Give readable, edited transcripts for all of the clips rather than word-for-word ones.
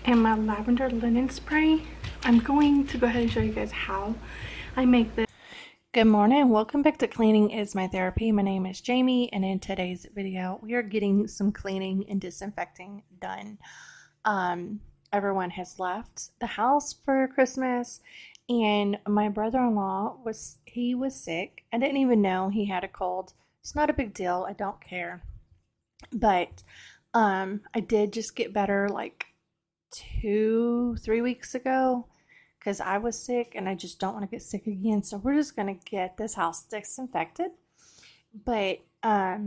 and my lavender linen spray. I'm going to go ahead and show you guys how I make this. Good morning, welcome back to Cleaning is My Therapy. My name is Jamie, and in today's video we are getting some cleaning and disinfecting done. Everyone has left the house for Christmas, and my brother-in-law was sick. I didn't even know he had a cold. It's not a big deal, I don't care, but I did just get better like 2-3 weeks ago because I was sick and I just don't want to get sick again. So we're just going to get this house disinfected. But I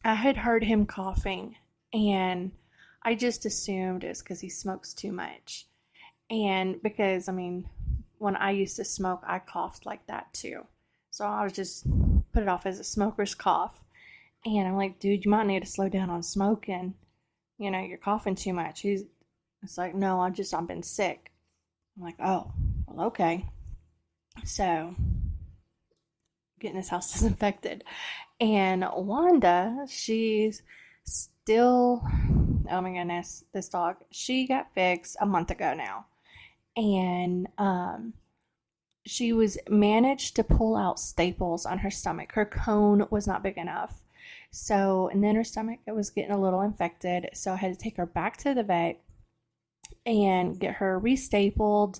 had heard him coughing, and I just assumed it's because he smokes too much. And because, I mean, when I used to smoke, I coughed like that too. So I was just put it off as a smoker's cough. And I'm like, dude, you might need to slow down on smoking. You know, you're coughing too much. It's like, no, I've been sick. I'm like, oh, well, okay. So, getting this house disinfected. And Wanda, she's still, oh my goodness, this dog, she got fixed a month ago now. And she was managed to pull out staples on her stomach. Her cone was not big enough. So, and then her stomach, it was getting a little infected. So I had to take her back to the vet and get her restapled,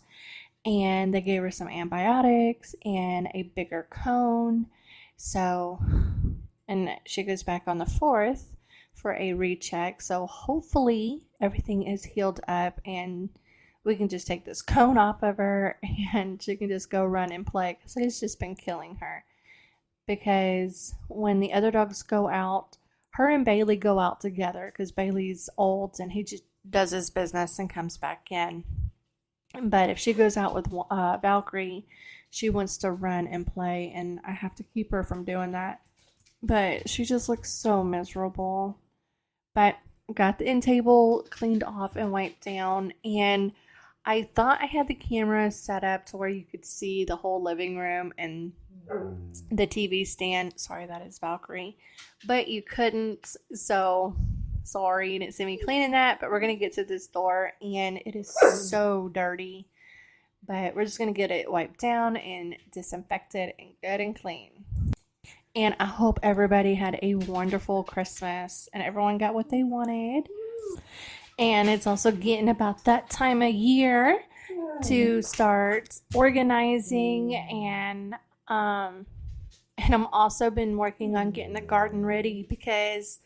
and they gave her some antibiotics and a bigger cone. So, and she goes back on the 4th for a recheck. So hopefully everything is healed up and we can just take this cone off of her and she can just go run and play, because it's just been killing her. Because when the other dogs go out, her and Bailey go out together because Bailey's old and he just does his business and comes back in. But if she goes out with Valkyrie, she wants to run and play, and I have to keep her from doing that. But she just looks so miserable. But got the end table cleaned off and wiped down, and I thought I had the camera set up to where you could see the whole living room and the TV stand. Sorry, that is Valkyrie. But you couldn't, so sorry you didn't see me cleaning that. But we're going to get to this door, and it is so dirty. But we're just going to get it wiped down and disinfected and good and clean. And I hope everybody had a wonderful Christmas and everyone got what they wanted. And it's also getting about that time of year to start organizing, and I'm also been working on getting the garden ready because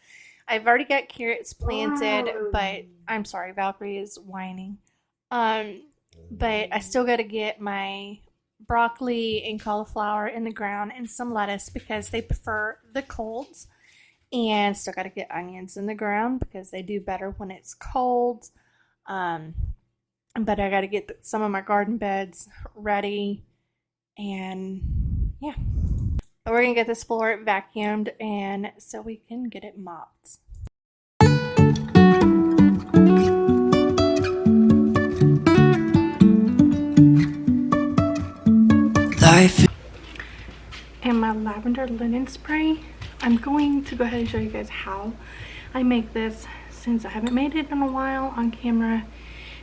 I've already got carrots planted, but I'm sorry, Valkyrie is whining. But I still got to get my broccoli and cauliflower in the ground and some lettuce because they prefer the colds. And still got to get onions in the ground because they do better when it's cold. But I got to get some of my garden beds ready. And yeah. We're going to get this floor vacuumed and so we can get it mopped. And my lavender linen spray. I'm going to go ahead and show you guys how I make this, since I haven't made it in a while on camera,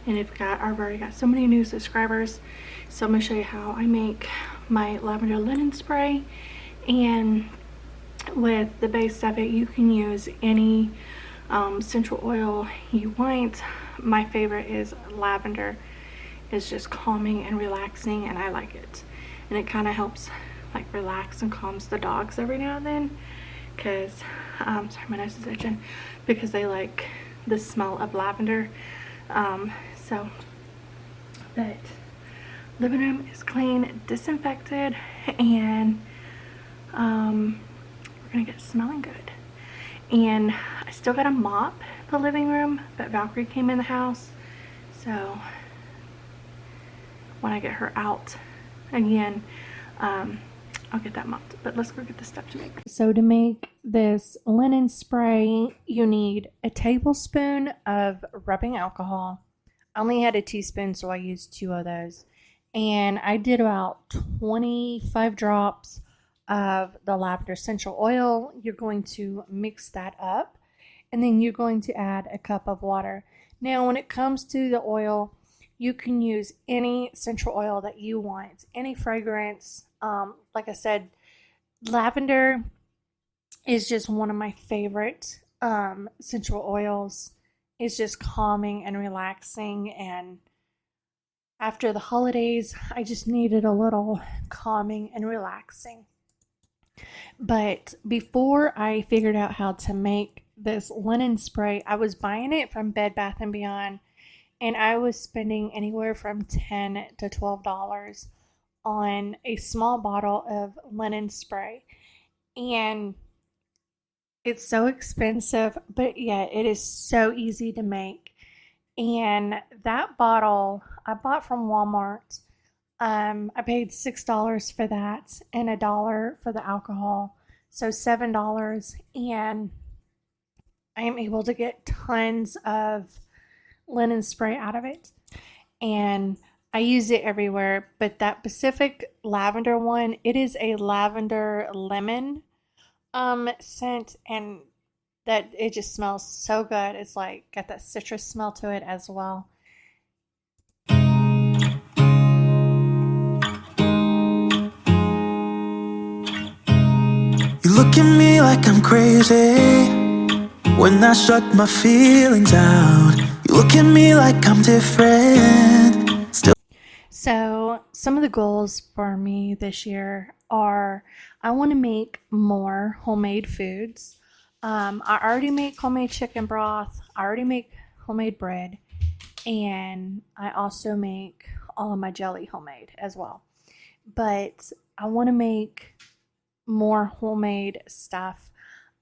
and I've already got so many new subscribers. So I'm going to show you how I make my lavender linen spray. And with the base of it, you can use any essential oil you want. My favorite is lavender. It's just calming and relaxing, and I like it. And it kind of helps like relax and calms the dogs every now and then, because sorry, my nose is itching, because they like the smell of lavender. So but living room is clean, disinfected, and we're gonna get smelling good. And I still gotta mop the living room, but Valkyrie came in the house, so when I get her out again, I'll get that mopped. But let's go get the stuff to make. So to make this linen spray, you need a tablespoon of rubbing alcohol. I only had a teaspoon, so I used 2 of those. And I did about 25 drops of the lavender essential oil. You're going to mix that up, and then you're going to add a cup of water. Now, when it comes to the oil, you can use any essential oil that you want, any fragrance. Like I said, lavender is just one of my favorite essential oils. It's just calming and relaxing. And after the holidays, I just needed a little calming and relaxing. But before I figured out how to make this linen spray, I was buying it from Bed Bath & Beyond, and I was spending anywhere from $10 to $12 on a small bottle of linen spray. And it's so expensive, but yet it is so easy to make. And that bottle I bought from Walmart. I paid $6 for that and $1 for the alcohol, so $7. And I am able to get tons of linen spray out of it. And I use it everywhere, but that Pacific lavender one, it is a lavender lemon scent, and that it just smells so good. It's like got that citrus smell to it as well. You look at me like I'm crazy when I shut my feelings out. You look at me like I'm different. So some of the goals for me this year are I want to make more homemade foods. I already make homemade chicken broth. I already make homemade bread. And I also make all of my jelly homemade as well. But I want to make more homemade stuff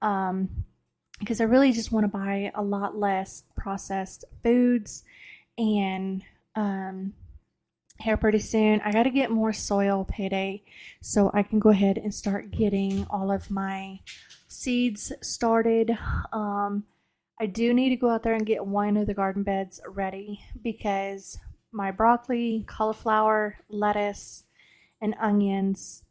because I really just want to buy a lot less processed foods. And here pretty soon I got to get more soil payday so I can go ahead and start getting all of my seeds started. I do need to go out there and get one of the garden beds ready because my broccoli, cauliflower, lettuce, and onions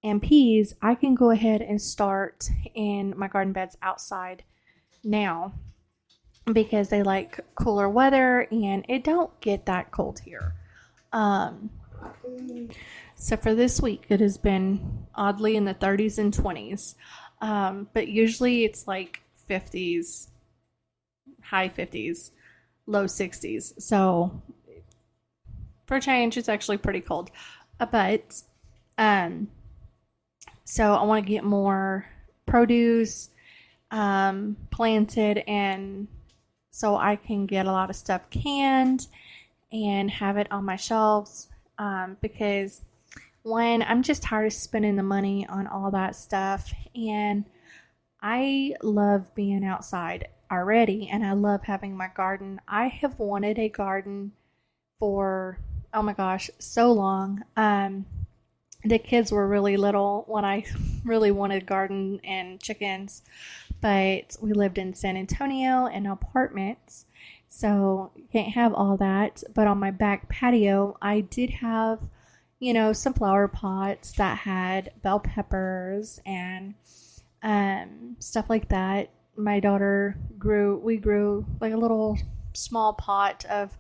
and peas, I can go ahead and start in my garden beds outside now because they like cooler weather and it don't get that cold here. So for this week, it has been oddly in the 30s and 20s, but usually it's like 50s, high 50s, low 60s. So for a change, it's actually pretty cold. But so I want to get more produce planted, and so I can get a lot of stuff canned and have it on my shelves because one, I'm just tired of spending the money on all that stuff, and I love being outside already, and I love having my garden. I have wanted a garden for, oh my gosh, so long. The kids were really little when I really wanted garden and chickens, but we lived in San Antonio in apartments, so you can't have all that. But on my back patio, I did have, some flower pots that had bell peppers and stuff like that. My daughter we grew like a little small pot of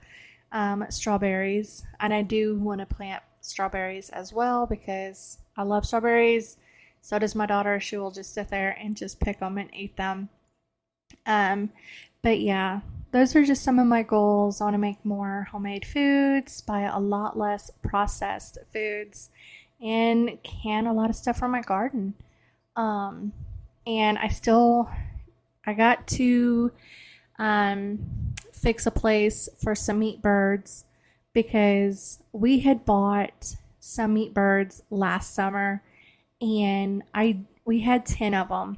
strawberries, and I do want to plant strawberries as well because I love strawberries. So does my daughter. She will just sit there and just pick them and eat them. But yeah, those are just some of my goals. I want to make more homemade foods, buy a lot less processed foods, and can a lot of stuff from my garden. And I got to fix a place for some meat birds because we had bought some meat birds last summer, and we had 10 of them,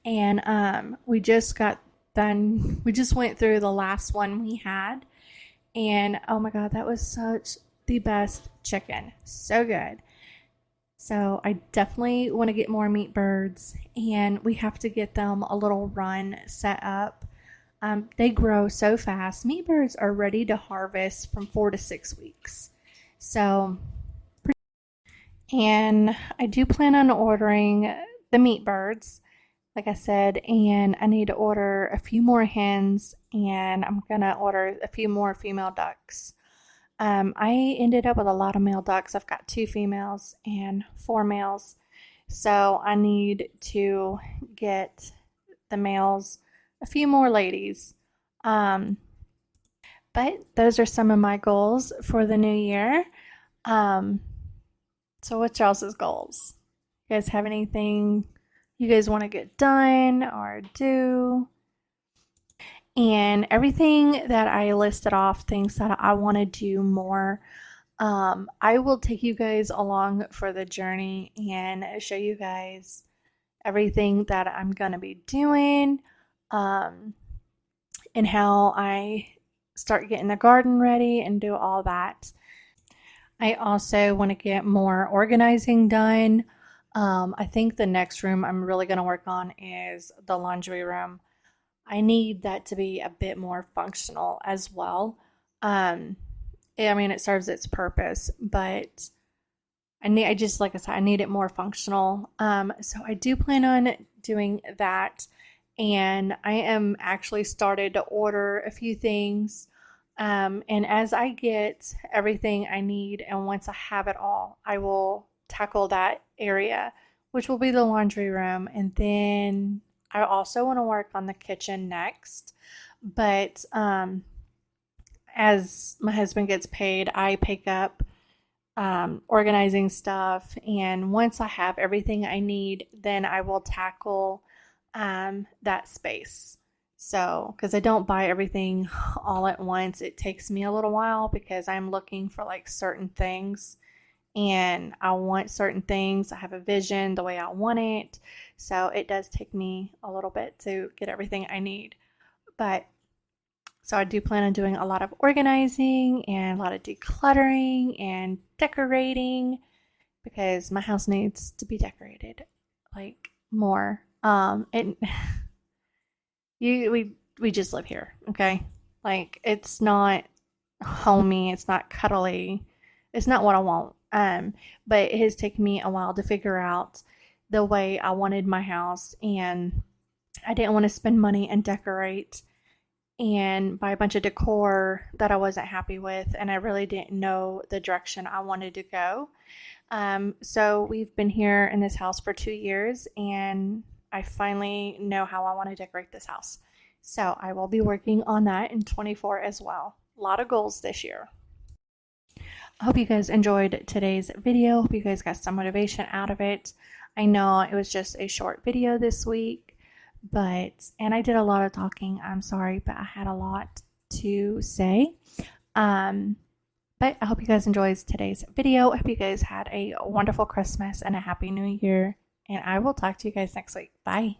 and we just got done. We just went through the last one we had, and oh my god, that was such the best chicken, so good. So I definitely want to get more meat birds, and we have to get them a little run set up. They grow so fast. Meat birds are ready to harvest from 4 to 6 weeks. So, and I do plan on ordering the meat birds. like I said, and I need to order a few more hens, and I'm gonna order a few more female ducks. I ended up with a lot of male ducks. I've got 2 females and 4 males, so I need to get the males a few more ladies. Um, but those are some of my goals for the new year. Um, so what's y'all's goals? You guys have anything you guys want to get done or do? And everything that I listed off, things that I want to do more, I will take you guys along for the journey and show you guys everything that I'm going to be doing, um, and how I start getting the garden ready and do all that. I also want to get more organizing done. I think the next room I'm really going to work on is the laundry room. I need that to be a bit more functional as well. I mean, it serves its purpose, but I just, like I said, I need it more functional. So I do plan on doing that, and I am actually started to order a few things. And as I get everything I need, and once I have it all, I will tackle that area, which will be the laundry room. And then I also want to work on the kitchen next. But as my husband gets paid, I pick up organizing stuff. And once I have everything I need, then I will tackle that space. So, because I don't buy everything all at once, it takes me a little while because I'm looking for like certain things, and I want certain things. I have a vision the way I want it. So it does take me a little bit to get everything I need. But so I do plan on doing a lot of organizing and a lot of decluttering and decorating because my house needs to be decorated like more. It we just live here, okay? Like it's not homey, it's not cuddly, it's not what I want. But it has taken me a while to figure out the way I wanted my house, and I didn't want to spend money and decorate and buy a bunch of decor that I wasn't happy with, and I really didn't know the direction I wanted to go. So we've been here in this house for 2 years, and I finally know how I want to decorate this house. So I will be working on that in 24 as well. A lot of goals this year. I hope you guys enjoyed today's video. Hope you guys got some motivation out of it. I know it was just a short video this week, and I did a lot of talking. I'm sorry, but I had a lot to say. But I hope you guys enjoyed today's video. I hope you guys had a wonderful Christmas and a happy new year. And I will talk to you guys next week. Bye.